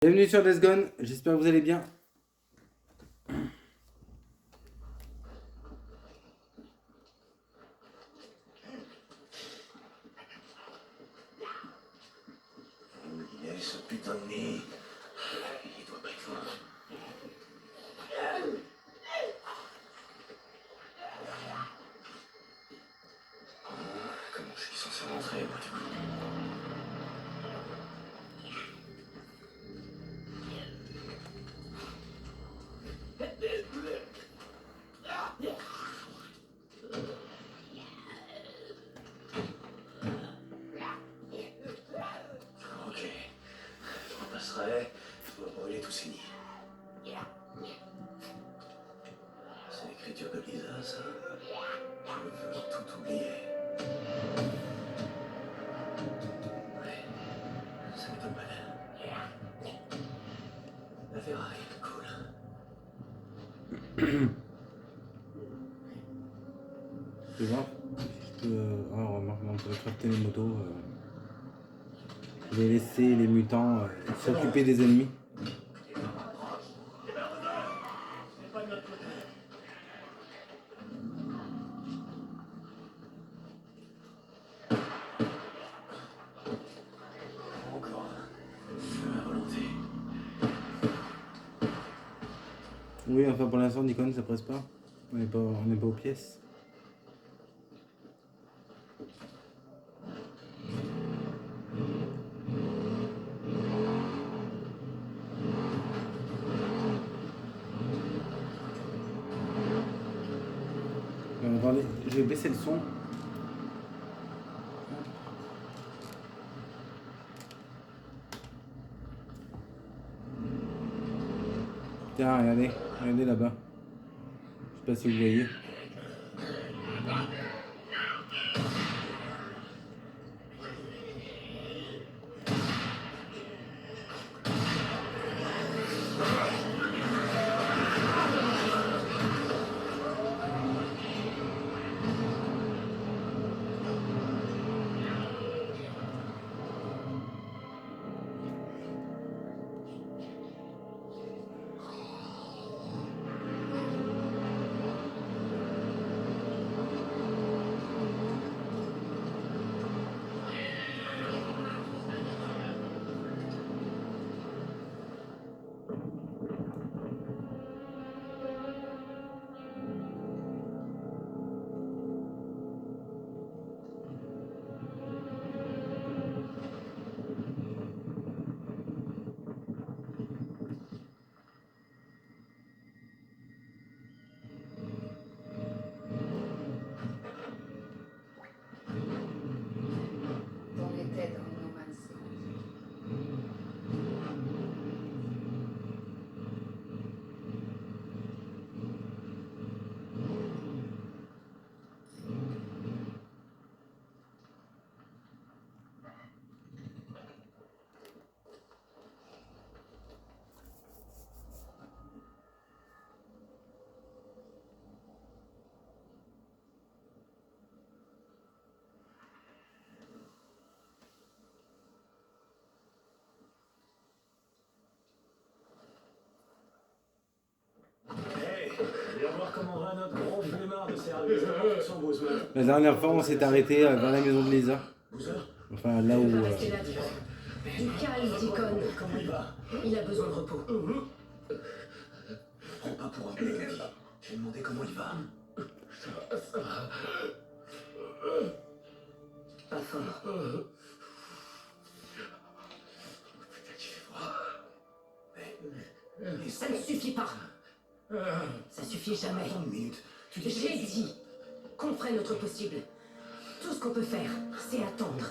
Bienvenue sur Days Gone, j'espère que vous allez bien. Il est ce putain de nez. Il doit pas être loin. Comment je suis censé rentrer, moi, du coup? Ok. Je repasserai. Je dois brûler tous ces nids. C'est l'écriture de Lisa, ça. Je veux tout oublier. Ouais. Ça m'étonne pas d'elle. La Ferrari, cool. Je vais voir si je peux. Ah, remarque, on peut crafter les motos. Je vais laisser les mutants s'occuper des ennemis. Encore un feu à volonté. Oui, enfin pour l'instant, Nikon, ça presse pas. On n'est pas aux pièces. Attendez, je vais baisser le son. Tiens, regardez là-bas. Je sais pas si vous voyez. On était dans No Man's Land. Hey, viens voir comment va notre gros flemmard de service. Son Boozman. La dernière fois, on s'est arrêté vers la maison de Lisa. Boozer, Enfin, là où. Il va rester là, Deacon. Du calme, Deacon. comment il va? Il a besoin de repos. Prends pas pour un bandit. J'ai demandé comment il va. Pas fort. Putain, qu'il fait froid. Mais Ça ne suffit pas. Ça suffit jamais. attends une minute. Tu dis J'ai dit qu'on ferait notre possible. Tout ce qu'on peut faire, c'est attendre.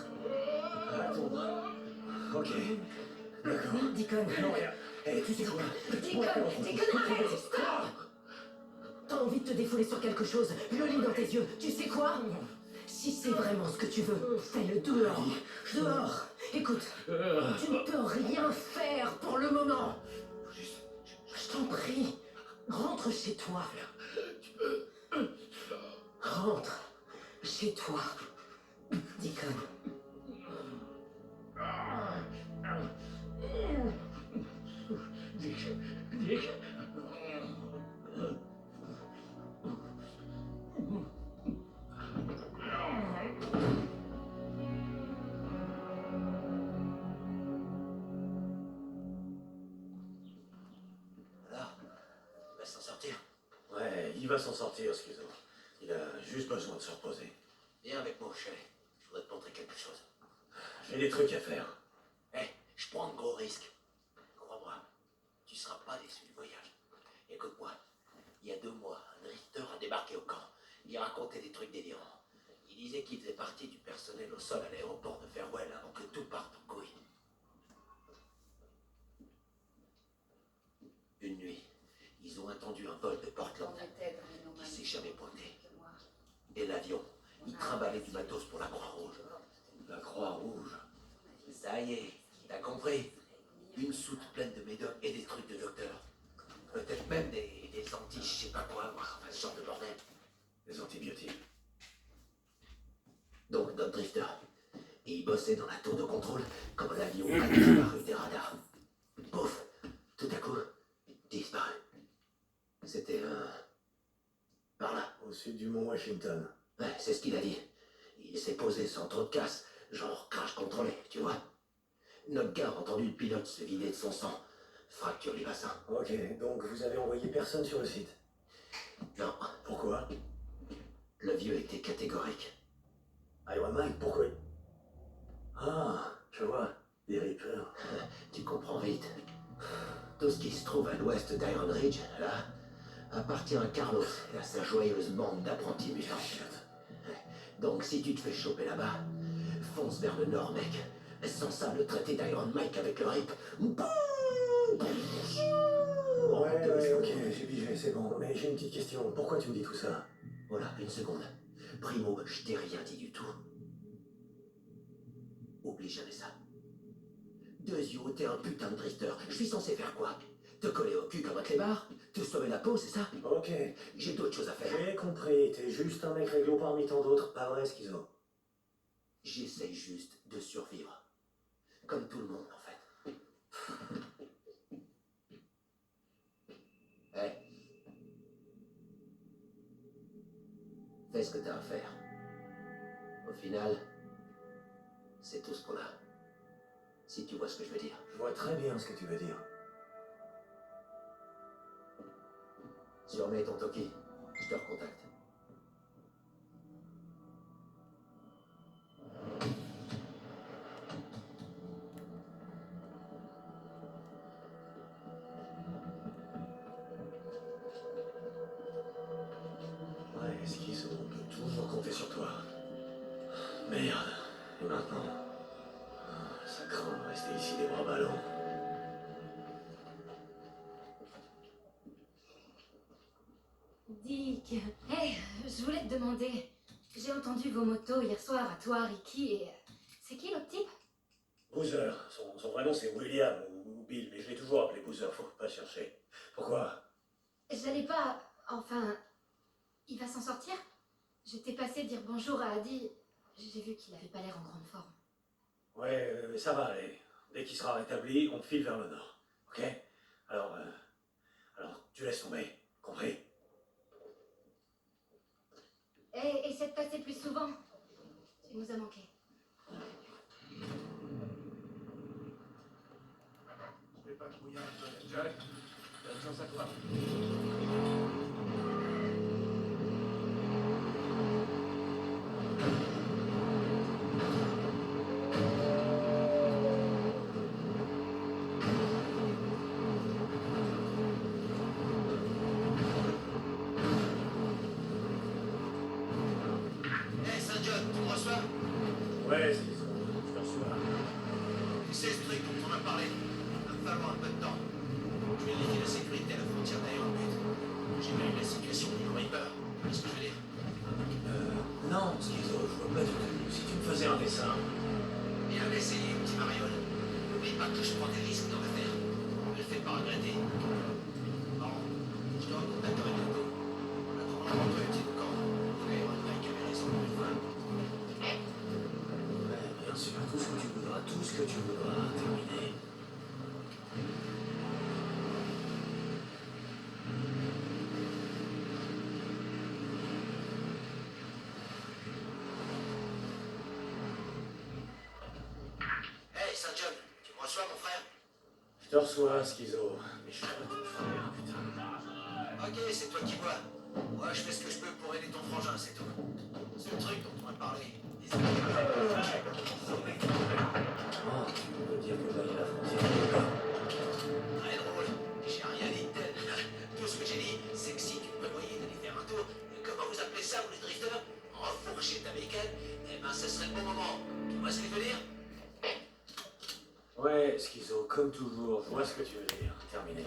attendre. Ok. D'accord. Deacon. Non, rien. Hey, tu sais quoi? Deacon, arrête, stop! T'as envie de te défouler sur quelque chose, je le lis dans tes yeux. Tu sais quoi? Si c'est vraiment ce que tu veux, fais-le dehors. Dehors. Écoute, tu ne peux rien faire pour le moment. Juste. Je t'en prie, rentre chez toi. Rentre chez toi, Deacon. Dick. Alors, il va s'en sortir. Ouais, il va s'en sortir, Schizo. Il a juste besoin de se reposer. Viens avec moi au chalet. Je voudrais te montrer quelque chose. J'ai des trucs à faire. Hé, je prends de gros risques. Crois-moi, tu seras pas déçu du voyage. Écoute-moi, il y a 2 mois, un drifter a débarqué au camp. Il racontait des trucs délirants. Il disait qu'il faisait partie du personnel au sol à l'aéroport de Farewell avant que tout parte en couille. Une nuit, ils ont attendu un vol de Portland qui s'est jamais pointé. Et l'avion, il trimballait du matos pour la Croix-Rouge. La Croix-Rouge. Ça y est, t'as compris? Une soute pleine de médocs et des trucs de docteur. Peut-être même des anti, je sais pas quoi, enfin ce genre de bordel. Des antibiotiques. Donc notre drifter. Et il bossait dans la tour de contrôle quand l'avion a disparu des radars. Pouf, tout à coup, disparu. C'était par là. Au sud du mont Washington. Ouais, c'est ce qu'il a dit. Il s'est posé sans trop de casse, genre crash contrôlé, tu vois. Notre gars a entendu le pilote se vider de son sang. Fracture du bassin. Ok, donc vous avez envoyé personne sur le site. Non, Pourquoi? le vieux était catégorique. Iron Mike, pourquoi? Ah, je vois. Des Reapers. Tu comprends vite. Tout ce qui se trouve à l'ouest d'Iron Ridge, là, appartient à Carlos et à sa joyeuse bande d'apprentis mutants. Donc si tu te fais choper là-bas, fonce vers le nord, mec. Sans ça, le traité d'Iron Mike avec le RIP. Ouais, ok, j'ai pigé, c'est bon. Mais j'ai une petite question. Pourquoi tu me dis tout ça? Voilà, une seconde. Primo, je t'ai rien dit du tout. Oublie jamais ça. Deuxio, t'es un putain de drifter. Je suis censé faire quoi? Te coller au cul comme un clébard? Te sauver la peau, c'est ça? Ok, J'ai d'autres choses à faire. j'ai compris. T'es juste un mec réglo parmi tant d'autres. Pas vrai, Schizo? J'essaye juste de survivre. Comme tout le monde, en fait. Hé. Fais ce que t'as à faire. Au final, c'est tout ce qu'on a. Si tu vois ce que je veux dire. Je vois très bien ce que tu veux dire. Surmets ton Toki. Je te recontacte. Ouais, Schizo, on peut toujours compter sur toi. Merde. Et maintenant? Ça craint de rester ici les bras ballants. Dick, hey, je voulais te demander. J'ai entendu vos motos hier soir à toi, Ricky, et. C'est qui l'autre type? Boozer. Son vrai nom c'est William ou Bill, mais je l'ai toujours appelé Boozer, faut pas chercher. Pourquoi? J'allais pas. Enfin. Il va s'en sortir? J'étais passé dire bonjour à Adi. J'ai vu qu'il avait pas l'air en grande forme. Ouais, ça va aller. Dès qu'il sera rétabli, on file vers le nord. Ok? Alors, tu laisses tomber. Compris? Et essaie de passer plus souvent. Tu nous as manqué. Je vais pas te mouiller un peu, Jack. Bonne chance à toi. Hey, Saint-John, tu me reçois? Ouais, Schizo, je te reçois. Tu sais ce truc dont on a parlé? Il va falloir un peu de temps. Je vérifie la sécurité à la frontière d'Aéroput. J'imagine la situation du Reaper. Tu vois ce que je veux dire? Non, Schizo, je vois pas du tout. Si tu me faisais un dessin. Bien essayé, petit Mariole. N'oublie pas que je prends des risques dans l'affaire. Ne le fais pas regretter. Bon, je te recontacterai bientôt. En attendant, rentre utile au camp. Iron Mike avait raison pour une fois. Ouais, bien sûr, tout ce que tu voudras, tout ce que tu voudras. Terminé. Saint John, tu me reçois, mon frère? Je te reçois, Schizo, mais je suis pas ton frère, putain. Ok, c'est toi qui vois. Moi, je fais ce que je peux pour aider ton frangin, c'est tout. C'est le truc dont on va parler. Oh, tu veux dire que là, il y a la frontière. Très drôle. J'ai rien dit de tel. Tout ce que j'ai dit, c'est que si tu me voyais d'aller faire un tour, comment vous appelez ça, vous les drifters? Enfourcher ta bécane, eh ben, ce serait le bon moment. Tu vois ce que je veux dire? Ouais, Schizo, comme toujours, je vois ce que tu veux dire. Terminé.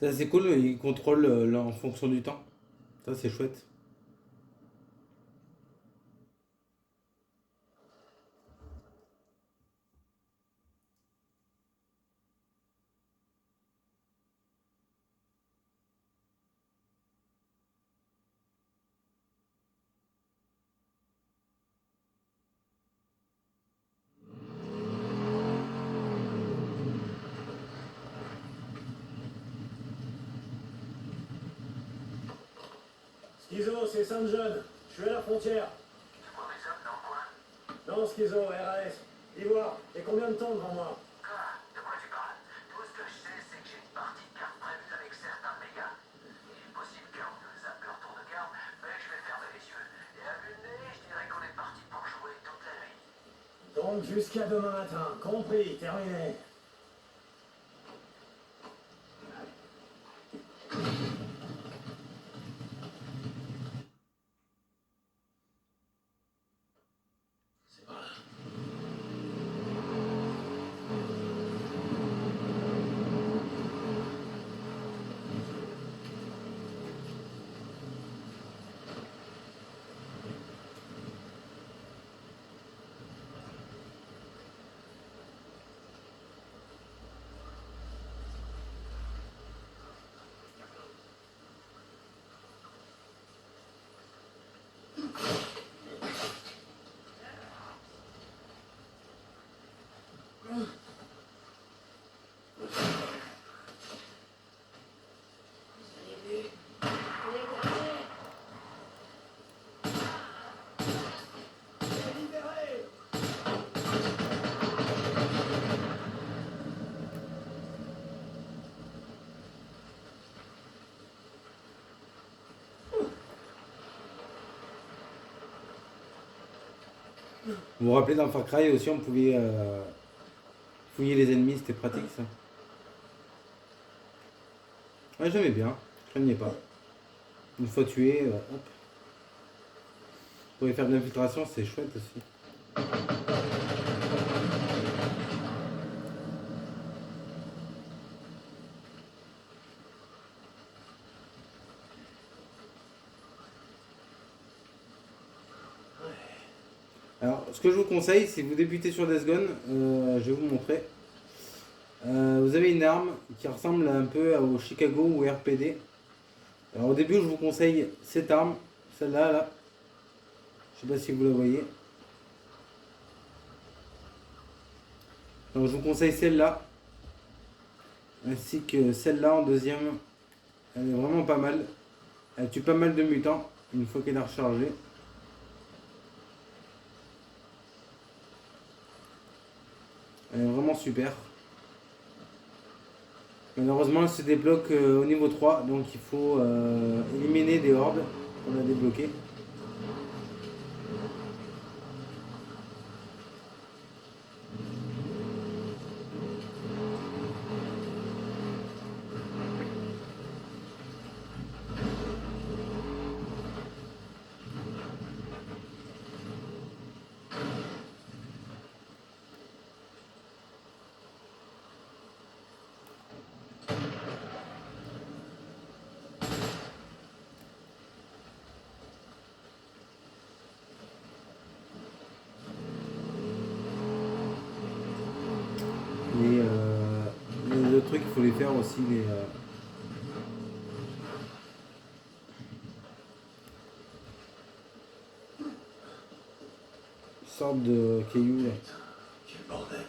Ça c'est cool, il contrôle en fonction du temps. Ça c'est chouette. Schizo, c'est Saint John. Je suis à la frontière. Tu vois mes hommes dans le coin? Non, Schizo, RAS. Ivoire, et combien de temps devant moi? Quoi? De quoi tu parles? Tout ce que je sais, c'est que j'ai une partie de cartes prévue avec certains mégas. Il est possible qu'un ou deux zappe leur tour de garde, mais je vais fermer les yeux. Et à vue de nez, je dirais qu'on est parti pour jouer toute la nuit. Donc jusqu'à demain matin. Compris, terminé. C'est par là. Vous vous rappelez dans Far Cry aussi, on pouvait fouiller les ennemis, c'était pratique ça. Ouais, j'aimais bien, je craignais pas. Une fois tué, hop. Vous pouvez faire de l'infiltration, c'est chouette aussi. Alors, ce que je vous conseille, si vous débutez sur Days Gone, je vais vous montrer. Vous avez une arme qui ressemble un peu au Chicago ou RPD. Alors au début, je vous conseille cette arme, celle-là, là. Je sais pas si vous la voyez. Donc je vous conseille celle-là, ainsi que celle-là en deuxième. Elle est vraiment pas mal. Elle tue pas mal de mutants une fois qu'elle est rechargée. Elle est vraiment super. Malheureusement, elle se débloque au niveau 3, donc il faut éliminer des hordes pour la débloquer. Les autres trucs, il faut les faire aussi. sorte de caillou là. Putain, quel bordel.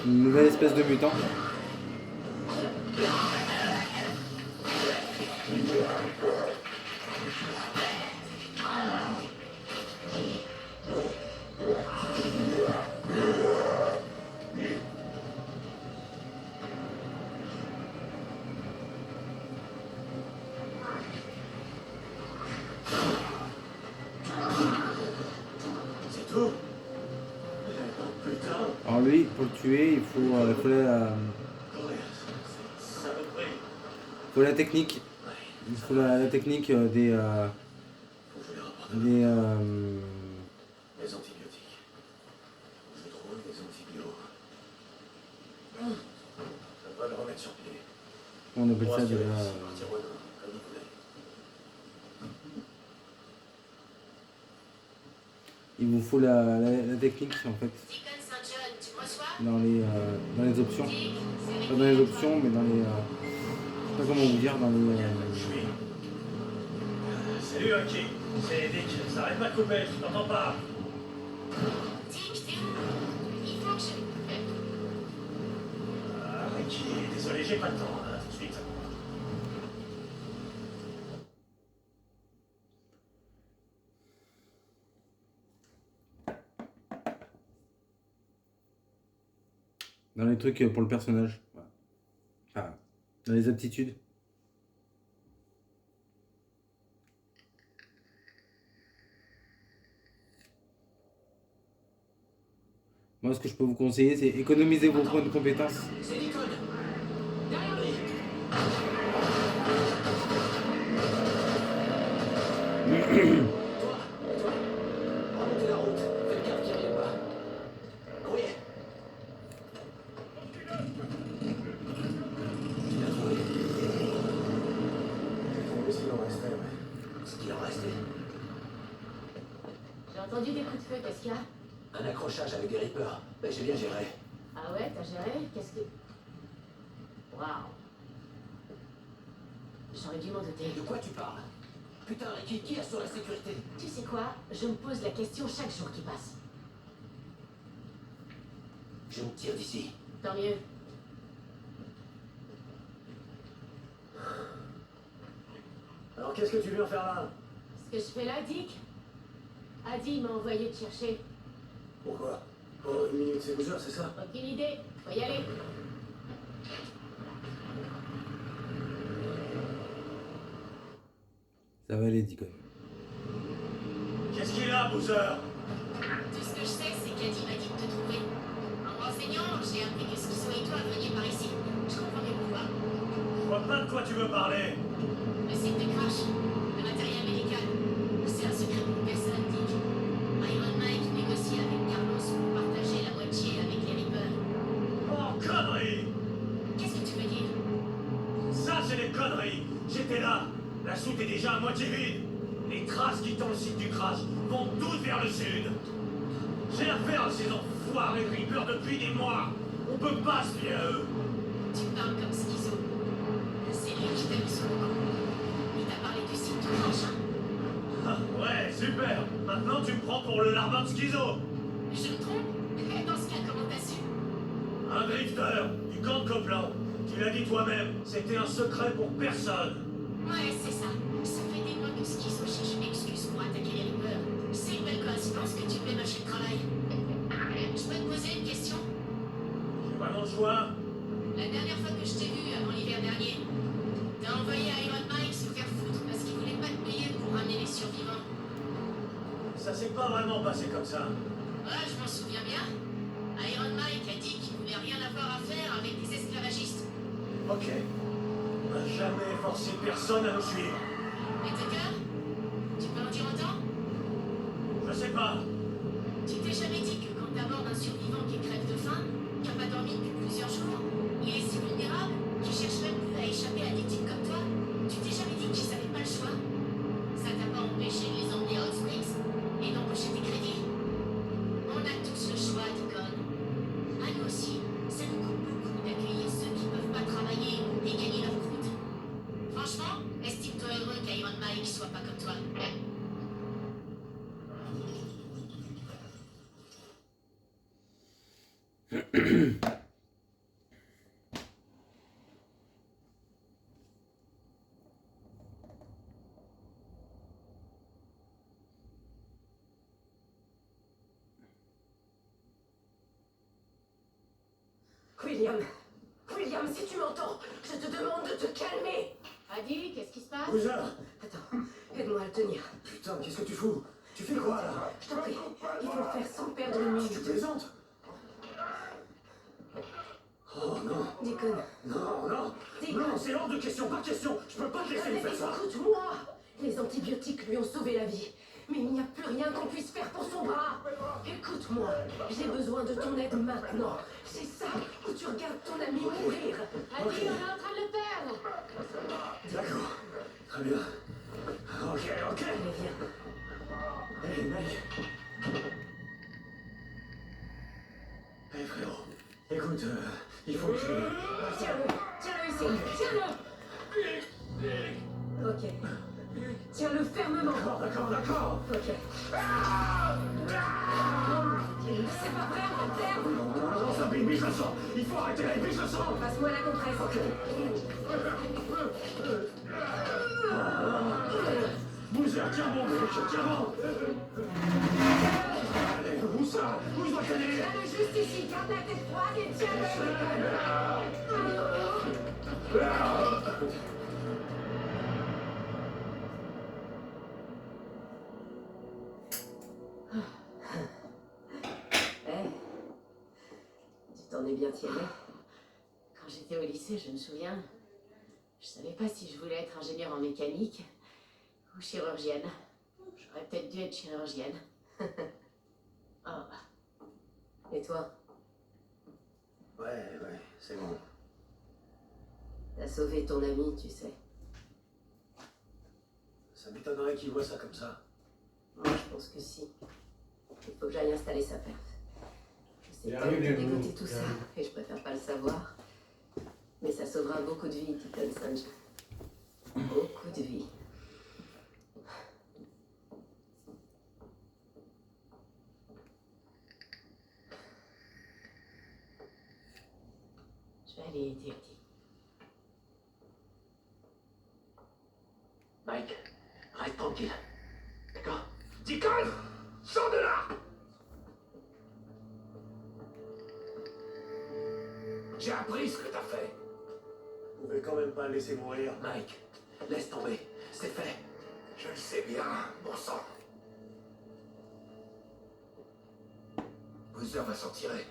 Une nouvelle espèce de mutant. C'est tout? Putain. Alors lui, pour le tuer, il faut la technique. Il faut la technique des Faut que je les rapporte. des Les antibiotiques. Faut que je trouve des antibiotiques. Ça devrait le remettre sur pied. on appelle Pour ça assurer déjà. d'ici, partir au nord, comme il voulait. Il vous faut la technique en fait Deacon St. John, tu me reçois? dans les options. Dick, c'est Pas dans les options, mais dans les. Je sais pas comment vous dire, dans les. Je suis. Salut, Hockey. C'est Dick. Ça arrête pas de couper, je t'entends pas. Dick, t'es où? Il faut que je... Ah, Ricky, désolé, j'ai pas le temps, hein, tout de suite. Dans les trucs pour le personnage. Voilà. Enfin, dans les aptitudes. Moi, ce que je peux vous conseiller, c'est économiser vos points de compétences. C'est Deacon. Derrière lui. Toi, remontez la route. Faites gaffe qu'il n'y arrive pas. Oui. Tu l'as trouvé. Mais s'il en restait, ouais. Ce qu'il en restait. J'ai entendu des coups de feu, qu'est-ce qu'il y a? Un accrochage avec des Reapers. Mais j'ai bien géré. Ah ouais, t'as géré? Qu'est-ce que... Waouh. J'aurais dû m'en douter. De quoi tu parles? Putain, Ricky, qui assure la sécurité? Tu sais quoi? Je me pose la question chaque jour qui passe. Je me tire d'ici. Tant mieux. Alors qu'est-ce que tu viens faire là? Ce que je fais là, Dick? Adi m'a envoyé te chercher. Pourquoi? Oh, 1 minute, c'est loser, c'est ça? Aucune idée. Faut y aller. Ça va aller, Deacon. Qu'est-ce qu'il a, Boozer? Tout ce que je sais, c'est qu'Adi m'a dit de te trouver. En me renseignant, j'ai appris que Schizo et toi veniez par ici. Je comprends mieux pourquoi. Je vois pas de quoi tu veux parler. Le site de crash, le matériel médical. C'est un secret pour personne, Dick. Iron Mike négocie avec Carlos pour partager la moitié avec les Reapers. Oh, conneries! Qu'est-ce que tu veux dire? Ça, c'est des conneries! J'étais là! La soute est déjà à moitié vide! Les traces quittant le site du crash vont toutes vers le sud! J'ai affaire à ces enfoirés Reapers depuis des mois! On peut pas se fier à eux! Tu parles comme Schizo. C'est lui qui t'a mis sur le coup. Il t'a parlé du site du crash, hein? Ah, ouais, super! Maintenant, tu me prends pour le larbin de Schizo! Je me trompe? Dans ce cas, comment t'as su? Un drifter du camp de Copeland! Tu l'as dit toi-même, c'était un secret pour personne! Ouais, c'est ça. Ça fait des mois que Schizo cherche une excuse pour attaquer les Reapers. C'est une belle coïncidence que tu fais mâcher le travail. Je peux te poser une question? J'ai vraiment le choix? La dernière fois que je t'ai vu, avant l'hiver dernier, t'as envoyé Iron Mike se faire foutre parce qu'il voulait pas te payer pour ramener les survivants. Ça s'est pas vraiment passé comme ça. Ouais, je m'en souviens bien. Iron Mike a dit qu'il voulait rien avoir à faire avec des esclavagistes. Ok. On n'a jamais forcé personne à nous suivre. Et Tucker? Tu peux en dire autant? Je sais pas. Tu t'es jamais dit que quand t'abordes un survivant qui crève de faim, qui a pas dormi depuis plusieurs jours, il est si vulnérable, qui cherche même plus à échapper à des types comme toi, tu t'es jamais dit qu'ils avaient pas le choix? Ça t'a pas empêché de les emmener à Hot Springs et d'embaucher tes crédits? On a tous le choix, Deacon. À nous aussi. sois pas comme toi. William, William, si tu m'entends, je te demande de te calmer. Adi, qu'est-ce qui se passe? Bouger. Attends, aide-moi à le tenir. Putain, qu'est-ce que tu fous? Tu fais quoi là? Je t'en prie, il faut le faire sans perdre une Tu minute. plaisantes? Oh non. Deacon, Non, non. Non, c'est hors de question, pas de question. Je peux pas te laisser me faire ça. écoute-moi. Les antibiotiques lui ont sauvé la vie. Mais il n'y a plus rien qu'on puisse faire pour son bras. Écoute-moi, j'ai besoin de ton aide maintenant. C'est ça où tu regardes ton ami mourir. Adi, on est en train de le perdre. D'accord. Très bien. Ok, ok. Allez, viens. Hey mec. Hey frérot. Écoute, il faut que je... Tiens-le ici, tiens-le. Ok. Tiens-le fermement. D'accord. Ok. C'est pas vrai, on va perdre. Non, ça biche le sang. Il faut arrêter là, il biche le sang. Passe-moi la compresse. Bouger, tiens bon, mec, tiens bon. Allez, où ça? Où il doit t'aller? Tiens-le juste ici, garde la tête froide et tiens-le. Tu t'en es bien tiré. Quand j'étais au lycée, je me souviens, je savais pas si je voulais être ingénieure en mécanique ou chirurgienne. J'aurais peut-être dû être chirurgienne. Oh. Et toi, Ouais, c'est bon. t'as sauvé ton ami, tu sais. Ça m'étonnerait qu'il voit ça comme ça. Moi, je pense que si. Il faut que j'aille installer sa perte. Je sais Il pas arrive, où t'as les dégoté loups. tout ça, et je préfère pas le savoir. Mais ça sauvera beaucoup de vies, Titan Sanj. Beaucoup de vies. Je vais aller aider Adi. Mike, reste tranquille. D'accord? Deacon! Sors de là! J'ai appris ce que t'as fait. Vous pouvez quand même pas le laisser mourir. Mike, laisse tomber. C'est fait. Je le sais bien, bon sang. Boozer va s'en tirer.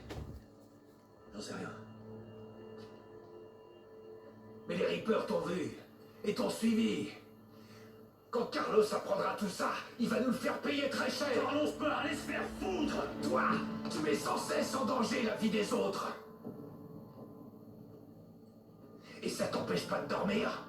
J'en sais rien. Mais les Reapers t'ont vu et t'ont suivi. Quand Carlos apprendra tout ça, il va nous le faire payer très cher. Carlos peut aller se faire foutre! Toi, tu mets sans cesse en danger la vie des autres. Et ça t'empêche pas de dormir?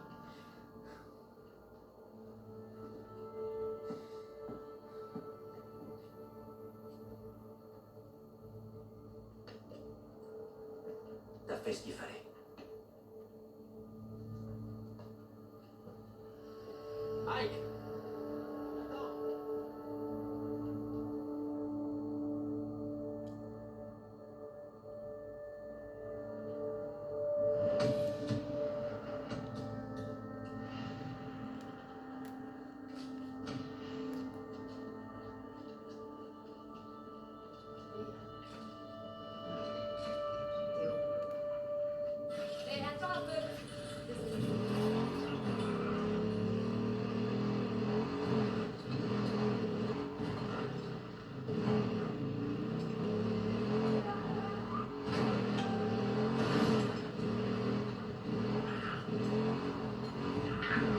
T'as fait ce qu'il fallait. Mike! Hé, attends un peu.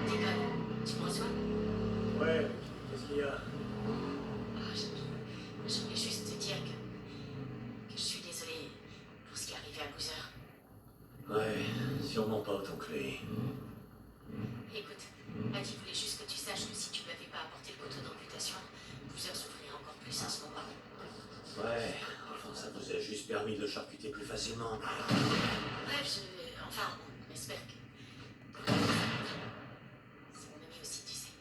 Deacon, tu me reçois? Ouais, qu'est-ce qu'il y a? Ah, je voulais juste te dire que je suis désolée pour ce qui est arrivé à Boozer. Ouais, sûrement pas autant que lui. Écoute, Adi voulait juste que tu saches que si tu lui avais pas apporté le couteau d'amputation, Boozer souffrirait encore plus à ce moment. Ouais, enfin ça vous a juste permis de le charcuter plus facilement. Bref, enfin, on espère que... C'est mon ami aussi, tu sais.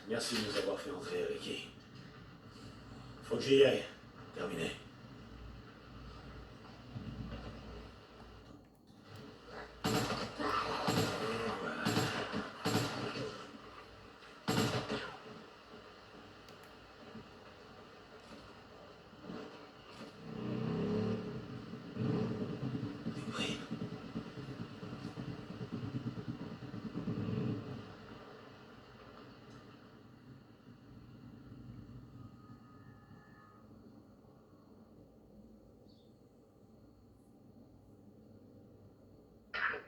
Merci de nous avoir fait entrer, Ricky. Faut que j'y aille. Terminé. Oui.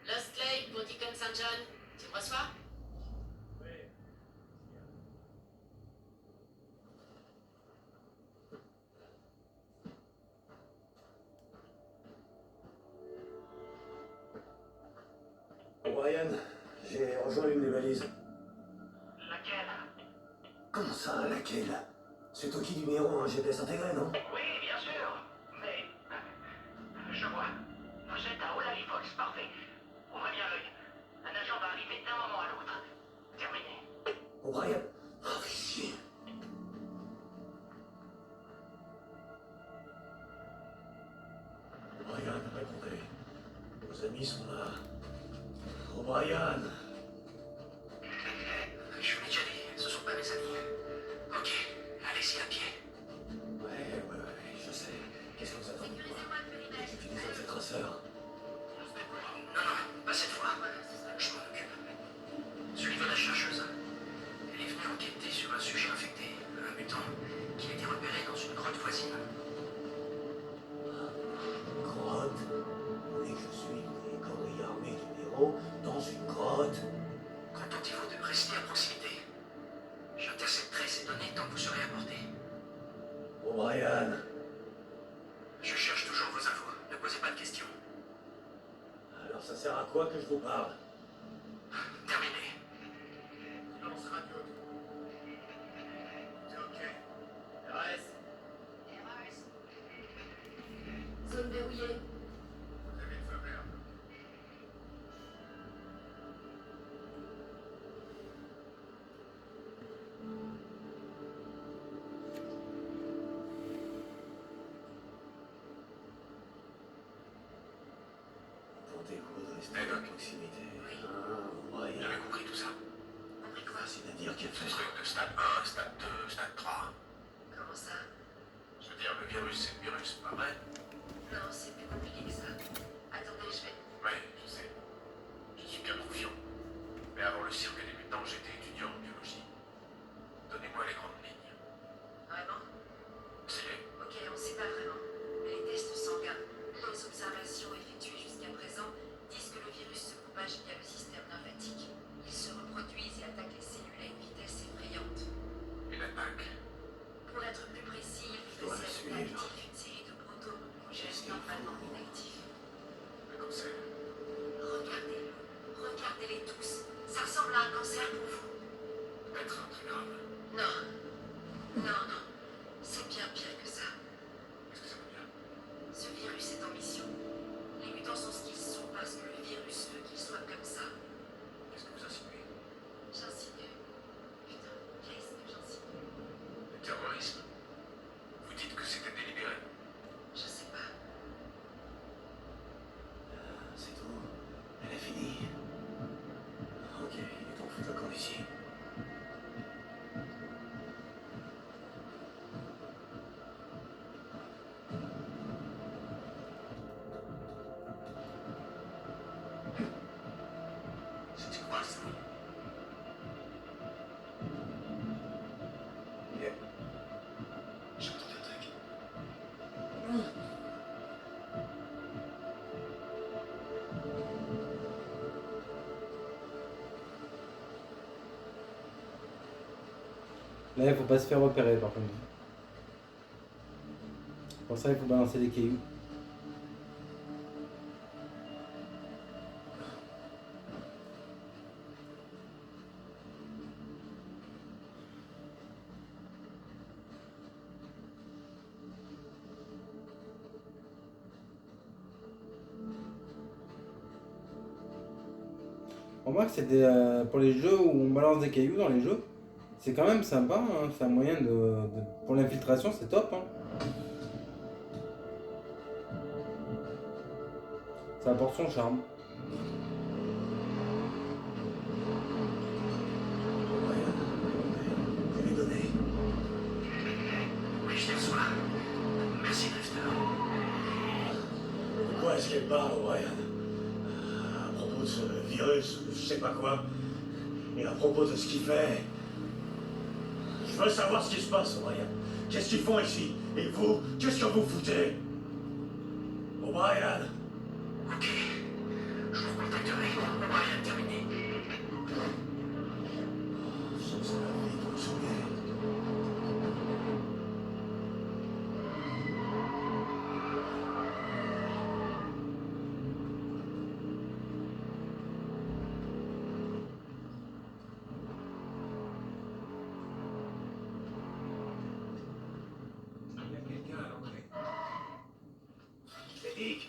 Lost Lake pour Deacon St. John. Tu me reçois? Brian, j'ai rejoint l'une des valises. Laquelle? Comment ça, laquelle? C'est au qui numéro un GPS intégré, non? Oui, bien sûr. Mais... Je vois. Vous êtes à Olali Fox, parfait. Ouvrez bien l'œil. Un agent va arriver d'un moment à l'autre. Terminé. Oh, Brian. Oh, fais chier. Brian, répondez. Vos amis sont là. Oh, Brian. Je vous l'ai déjà dit, ce sont pas mes amis. Ok, allez-y à pied. Ouais, je sais. Qu'est-ce que vous attendez de moi? J'utilise ces traceurs. Non, pas cette fois. Je m'en occupe. Suivez la chercheuse. Elle est venue enquêter sur un sujet infecté, un mutant, qui a été repéré dans une grotte voisine. Grotte? Vous voulez que je suis des gorilles armés du héros dans une grotte? Contentez-vous de rester à proximité. J'intercepterai ces données tant que vous serez à portée. Oh, Brian. Je cherche toujours vos infos. Ne posez pas de questions. Alors ça sert à quoi que je vous parle? Terminé. Silence radio. C'est ok. RS. Zone verrouillée. Vous avez le feu vert. Tentez-vous de rester à proximité. Ah, Brian. J'avais compris tout ça. Compris quoi? Facile à dire qu'à Ce faire. truc de stade 1, stade 2, stade 3. Comment ça? Je veux dire, le virus, c'est le virus, pas vrai? Non, c'est plus compliqué que ça. Attendez, je vais... Oui, je sais. Je suis bien confiant. Mais avant le cirque des mutants, j'étais étudiant en biologie. Donnez-moi les grandes lignes. Vraiment? C'est... Ok, on sait pas vraiment. Mais les tests sanguins, les observations effectuées jusqu'à présent disent que le virus se propage via le système lymphatique. Il se reproduisent et attaque les cellules à une vitesse effrayante. Une attaque. Pour être plus précis, il Je dois fait la celle suivre. d'actifs une série de protones qu'on gène normalement inactifs. Le cancer. Regardez-le. Regardez-les tous. Ça ressemble à un cancer pour vous. Peut-être un très grave. Non. Non, non. C'est bien pire que ça. Qu'est-ce que ça veut dire? Ce virus est en mission. Les mutants sont ce qu'ils sont parce que le virus veut qu'ils soient comme ça. Qu'est-ce que vous insinuez? J'insinue. Putain, qu'est-ce que j'insinue? Le terrorisme. Vous dites que c'était délibéré. Je sais pas. C'est tout. Elle a fini. Ok, il est temps de foutre le camp ici. C'était quoi ça? Yeah. J'ai entendu un truc. Là, il faut pas se faire repérer par contre. Pour ça, il faut balancer des cailloux. Remarque, c'est pour les jeux où on balance des cailloux dans les jeux. C'est quand même sympa, hein. C'est un moyen pour l'infiltration, c'est top. Hein. Ça apporte son charme. Ryan, je l'ai donné. Oui, je les reçois. Merci, Dexter. De quoi est-ce qu'elle parle, Ryan? À propos de ce virus, je sais pas quoi. Et à propos de ce qu'il fait. Je veux savoir ce qui se passe, Ryan. Qu'est-ce qu'ils font ici? Et vous, qu'est-ce que vous foutez? O'Brien. Ok. Je vous contacterai. O'Brien, terminé. Ça va vite, vous sauver. Il y a quelqu'un à l'entrée. C'est Dick.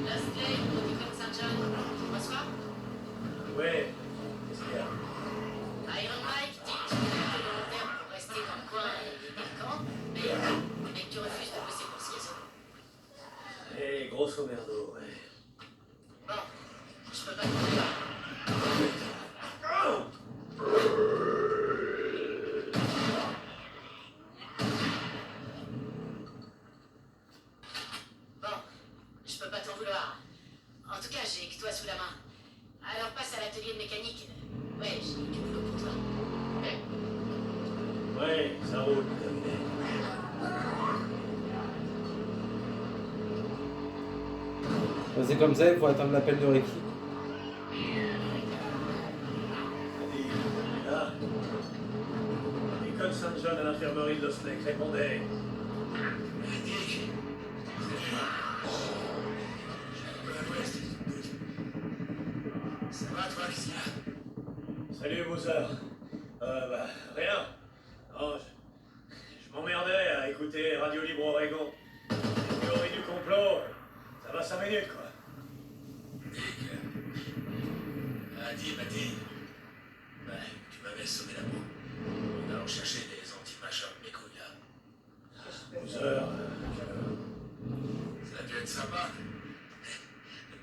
Leslie, Protocole Saint-John, tu me reçois? Ouais. Qu'est-ce qu'il y a? Iron Mike dit que tu es volontaire pour rester dans le coin et vider le camp, mais que tu refuses de bosser pour Schizo. Eh, grosso merdo, ouais. Bon, je peux pas te dire. Bon, je peux pas t'en vouloir. En tout cas, j'ai que toi sous la main. Alors passe à l'atelier de mécanique. Ouais, j'ai du boulot pour toi. Ouais, ça roule, terminé. Bah, c'est comme ça, il faut attendre l'appel de Ricky. Là. École Saint-John à l'infirmerie de Lost Lake, répondez. Dick. Ça va, toi, qu'est-ce qu'il y a? Salut, Boozer. Rien. Non, je m'emmerdais à écouter Radio Libre Oregon. Les théories du complot, ça va 5 minutes, quoi. Dick. M'a dit. Tu m'avais sauvé la peau. En allant chercher des anti-machins de mes couilles, là. Boozer. Ça a dû être sympa.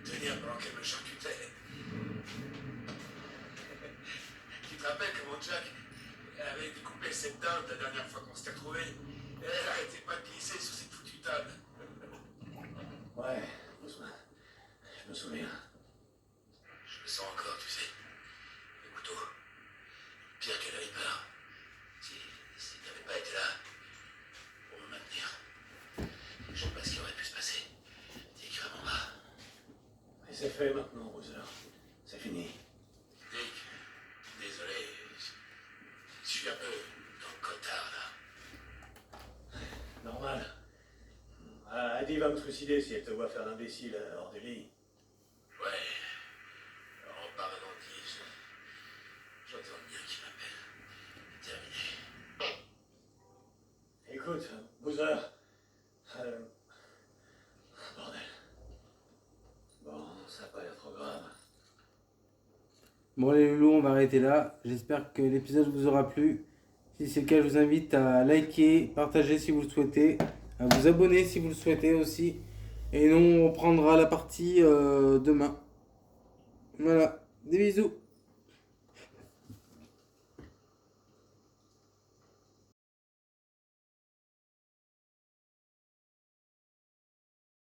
De me tenir pendant qu'elle me charcutait. Tu te rappelles comment Jack avait découpé cette dinde la dernière fois qu'on s'était retrouvés? Elle arrêtait pas de glisser sur cette foutue table. Ouais, je me souviens. Je le sens encore, tu sais. Le couteau. Pire que le Reaper. Si t'avais pas été là pour me maintenir, je sais pas ce qui aurait pu se passer. Dick, vraiment pas. Et c'est fait maintenant, Boozer. C'est fini. Dick, désolé. Je suis un peu dans le cotard, là. Normal. Adi va me trucider si elle te voit faire l'imbécile hors du lit. Ouais. En parlant d'I, j'entends bien qu'il m'appelle. Terminé. Écoute, Boozer. Bordel. Bon, ça a pas l'air trop grave. Bon les loulous, on va arrêter là. J'espère que l'épisode vous aura plu. Si c'est le cas, je vous invite à liker, partager si vous le souhaitez, à vous abonner si vous le souhaitez aussi. Et nous, on reprendra la partie demain. Voilà, des bisous.